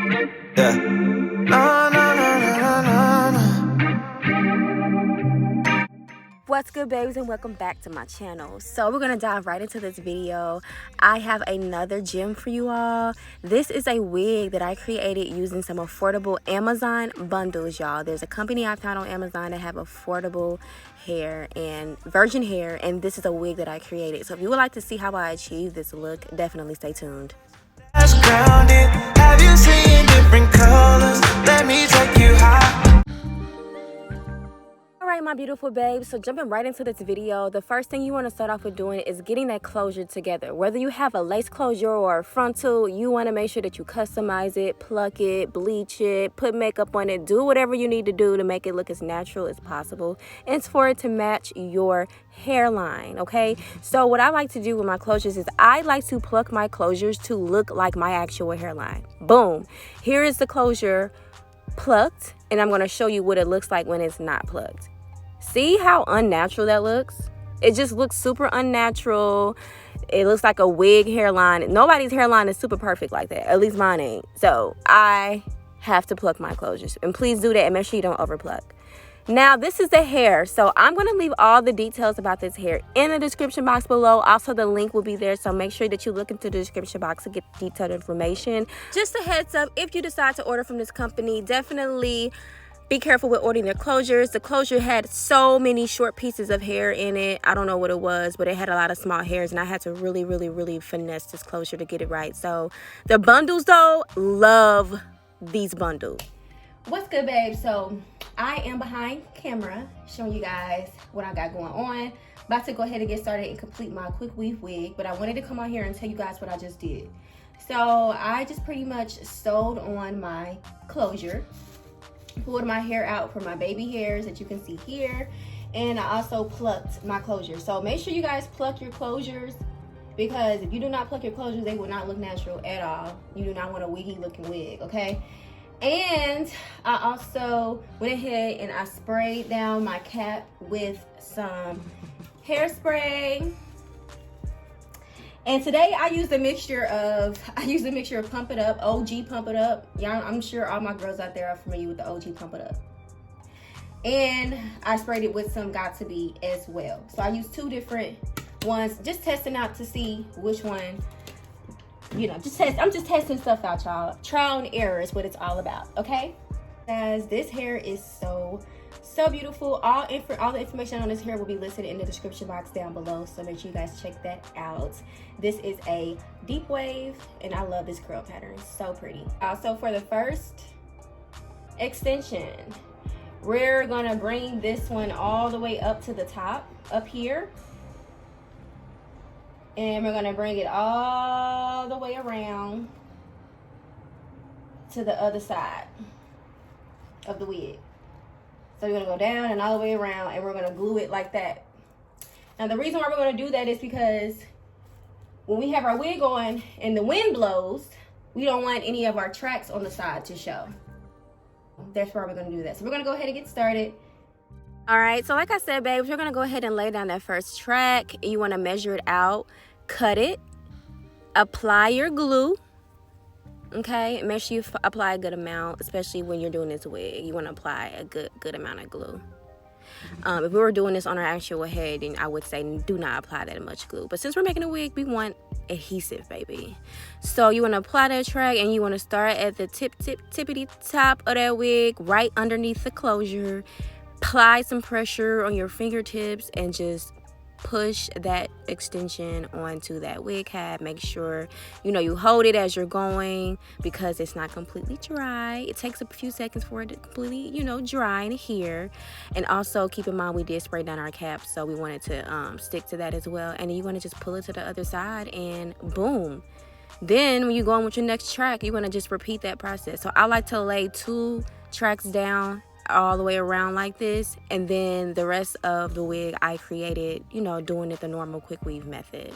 Yeah. No, no, no, no, no, no. What's good, babes, and welcome back to my channel. So we're gonna dive right into this video. I have another gem for you all. This is a wig that I created using some affordable Amazon bundles, y'all. There's a company I found on Amazon that have affordable hair and virgin hair, and this is a wig that I created. So if you would like to see how I achieved this look, definitely stay tuned. Grounded. Have you seen different colors? Let me take you high. Alright, my beautiful babes, so jumping right into this video, the first thing you want to start off with doing is getting that closure together. Whether you have a lace closure or a frontal, you want to make sure that you customize it, pluck it, bleach it, put makeup on it, do whatever you need to do to make it look as natural as possible. And it's for it to match your hairline, okay? So what I like to do with my closures is I like to pluck my closures to look like my actual hairline. Boom. Here is the closure plucked, and I'm going to show you what it looks like when it's not plucked. See how unnatural that looks? It just looks super unnatural. It looks like a wig hairline. Nobody's hairline is super perfect like that. At least mine ain't. So I have to pluck my closures. And please do that and make sure you don't overpluck. Now, this is the hair. So I'm going to leave all the details about this hair in the description box below. Also, the link will be there. So make sure that you look into the description box to get detailed information. Just a heads up, if you decide to order from this company, definitely be careful with ordering their closures. The closure had so many short pieces of hair in it. I don't know what it was, but it had a lot of small hairs, and I had to really finesse this closure to get it right. So the bundles, though, love these bundles. What's good, babe? So I am behind camera showing you guys what I got going on. About to go ahead and get started and complete my quick weave wig, but I wanted to come on here and tell you guys what I just did. So I just pretty much sewed on my closure, pulled my hair out for my baby hairs that you can see here, and I also plucked my closure. So make sure you guys pluck your closures, because if you do not pluck your closures, they will not look natural at all. You do not want a wiggy looking wig, okay? And I also went ahead and I sprayed down my cap with some hairspray. And today I used a mixture of Pump It Up, OG Pump It Up. Y'all, I'm sure all my girls out there are familiar with the OG Pump It Up. And I sprayed it with some Got To Be as well. So I used two different ones, just testing out to see which one, you know, I'm just testing stuff out, y'all. Trial and error is what it's all about, okay? Guys, this hair is so beautiful. All the information on this hair will be listed in the description box down below, so make sure you guys check that out. This is a deep wave, and I love this curl pattern. It's so pretty. Also, for the first extension, we're gonna bring this one all the way up to the top up here, and we're gonna bring it all the way around to the other side of the wig. So we're gonna go down and all the way around, and we're gonna glue it like that. Now the reason why we're gonna do that is because when we have our wig on and the wind blows, we don't want any of our tracks on the side to show. That's why we're gonna do that. So we're gonna go ahead and get started. All right, so like I said, babes, we're gonna go ahead and lay down that first track. You wanna measure it out, cut it, apply your glue. Okay, make sure you apply a good amount, especially when you're doing this wig. You want to apply a good amount of glue. If we were doing this on our actual head, then I would say do not apply that much glue. But since we're making a wig, we want adhesive, baby. So you want to apply that track, and you want to start at the tippity top of that wig, right underneath the closure. Apply some pressure on your fingertips and just push that extension onto that wig cap. Make sure you hold it as you're going, because it's not completely dry. It takes a few seconds for it to completely dry and adhere. And also keep in mind, we did spray down our cap, so we wanted to stick to that as well. And then you want to just pull it to the other side, and boom. Then when you go on with your next track, you want to just repeat that process. So I like to lay 2 tracks down all the way around like this, and then the rest of the wig I created doing it the normal quick weave method.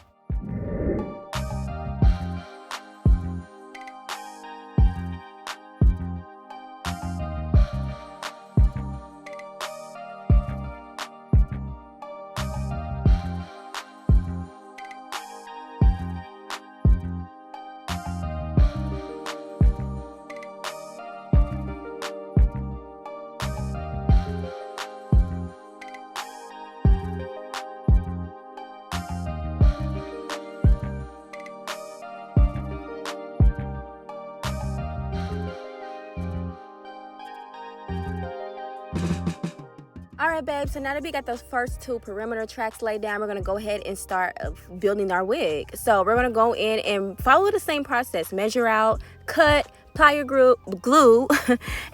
All right, babe, so now that we got those first 2 perimeter tracks laid down, we're going to go ahead and start building our wig. So we're going to go in and follow the same process. Measure out, cut, apply your glue,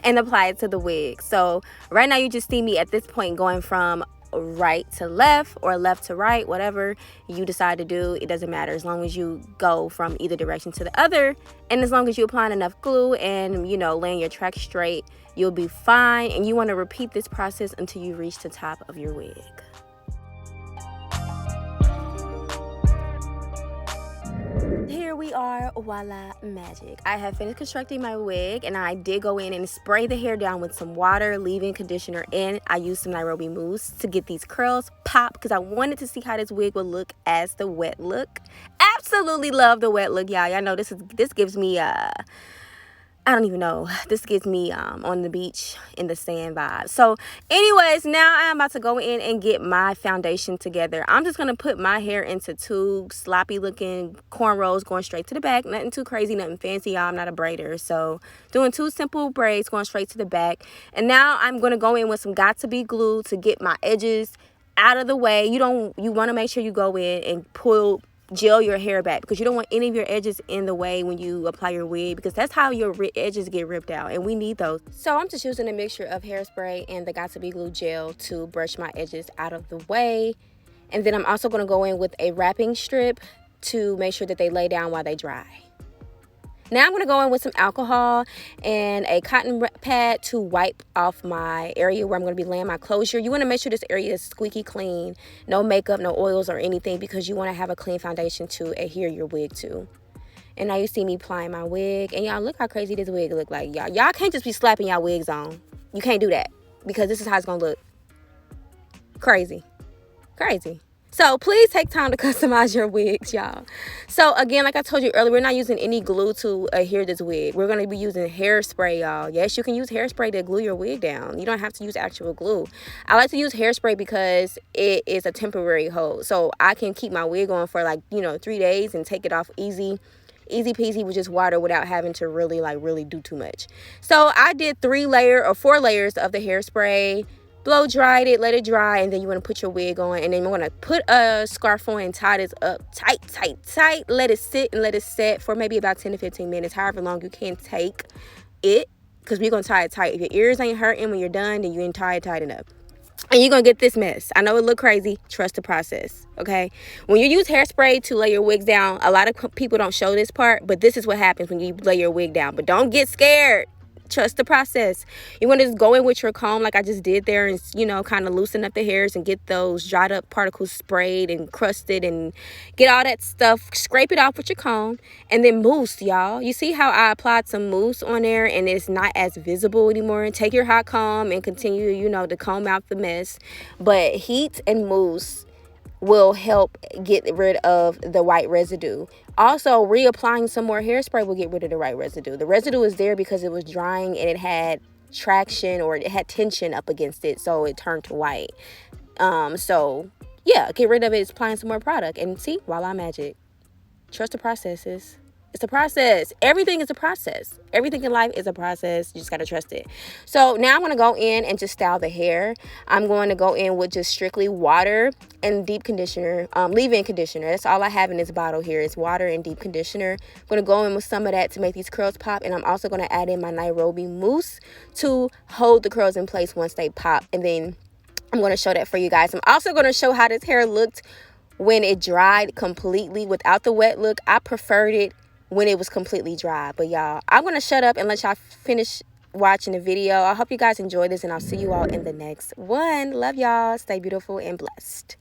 and apply it to the wig. So right now you just see me at this point going from right to left or left to right, whatever you decide to do. It doesn't matter as long as you go from either direction to the other, and as long as you apply enough glue and, you know, laying your track straight, you'll be fine. And you want to repeat this process until you reach the top of your wig. Here we are, voila, magic. I have finished constructing my wig, and I did go in and spray the hair down with some water, leave-in conditioner, and I used some NAIROBI mousse to get these curls pop because I wanted to see how this wig would look as the wet look. Absolutely love the wet look, y'all. Y'all know this gives me I don't even know. This gives me on the beach in the sand vibe. So anyways, now I'm about to go in and get my foundation together. I'm just going to put my hair into 2 sloppy looking cornrows going straight to the back. Nothing too crazy, nothing fancy, y'all. I'm not a braider. So doing 2 simple braids going straight to the back. And now I'm going to go in with some got-to-be glue to get my edges out of the way. You want to make sure you go in and gel your hair back because you don't want any of your edges in the way when you apply your wig, because that's how your edges get ripped out, and we need those. So I'm just using a mixture of hairspray and the got-to-be glue gel to brush my edges out of the way. And then I'm also going to go in with a wrapping strip to make sure that they lay down while they dry. Now I'm going to go in with some alcohol and a cotton pad to wipe off my area where I'm going to be laying my closure. You want to make sure this area is squeaky clean, no makeup, no oils or anything, because you want to have a clean foundation to adhere your wig to. And now you see me applying my wig, and y'all look how crazy this wig look like, y'all. Y'all can't just be slapping y'all wigs on. You can't do that because this is how it's going to look. Crazy. Crazy. So please take time to customize your wigs, y'all. So again, like I told you earlier, we're not using any glue to adhere this wig. We're going to be using hairspray, y'all. Yes, you can use hairspray to glue your wig down. You don't have to use actual glue. I like to use hairspray because it is a temporary hold. So I can keep my wig on for 3 days and take it off easy peasy with just water without having to really do too much. So I did 4 layers of the hairspray. Blow dried it, let it dry, and then you want to put your wig on, and then you want to put a scarf on and tie this up tight. Let it sit and let it set for maybe about 10 to 15 minutes, however long you can take it, because we're going to tie it tight. If your ears ain't hurting when you're done, then you can tie it tight enough. And you're going to get this mess. I know it look crazy. Trust the process, okay? When you use hairspray to lay your wigs down, a lot of people don't show this part, but this is what happens when you lay your wig down. But don't get scared. Trust the process. You want to just go in with your comb like I just did there and, kind of loosen up the hairs and get those dried up particles sprayed and crusted and get all that stuff. Scrape it off with your comb and then mousse, y'all. You see how I applied some mousse on there and it's not as visible anymore? Take your hot comb and continue, to comb out the mess. But heat and mousse will help get rid of the white residue. Also, reapplying some more hairspray will get rid of the white residue. The residue is there because it was drying and it had traction or it had tension up against it, so it turned to white. So yeah, get rid of it. It's applying some more product, and see, voila, magic. Trust the processes. It's a process. Everything is a process. Everything in life is a process. You just got to trust it. So now I'm going to go in and just style the hair. I'm going to go in with just strictly water and deep conditioner, leave-in conditioner. That's all I have in this bottle here is water and deep conditioner. I'm going to go in with some of that to make these curls pop. And I'm also going to add in my NAIROBI mousse to hold the curls in place once they pop. And then I'm going to show that for you guys. I'm also going to show how this hair looked when it dried completely without the wet look. I preferred it when it was completely dry. But y'all, I'm gonna shut up and let y'all finish watching the video. I hope you guys enjoy this, and I'll see you all in the next one. Love y'all. Stay beautiful and blessed.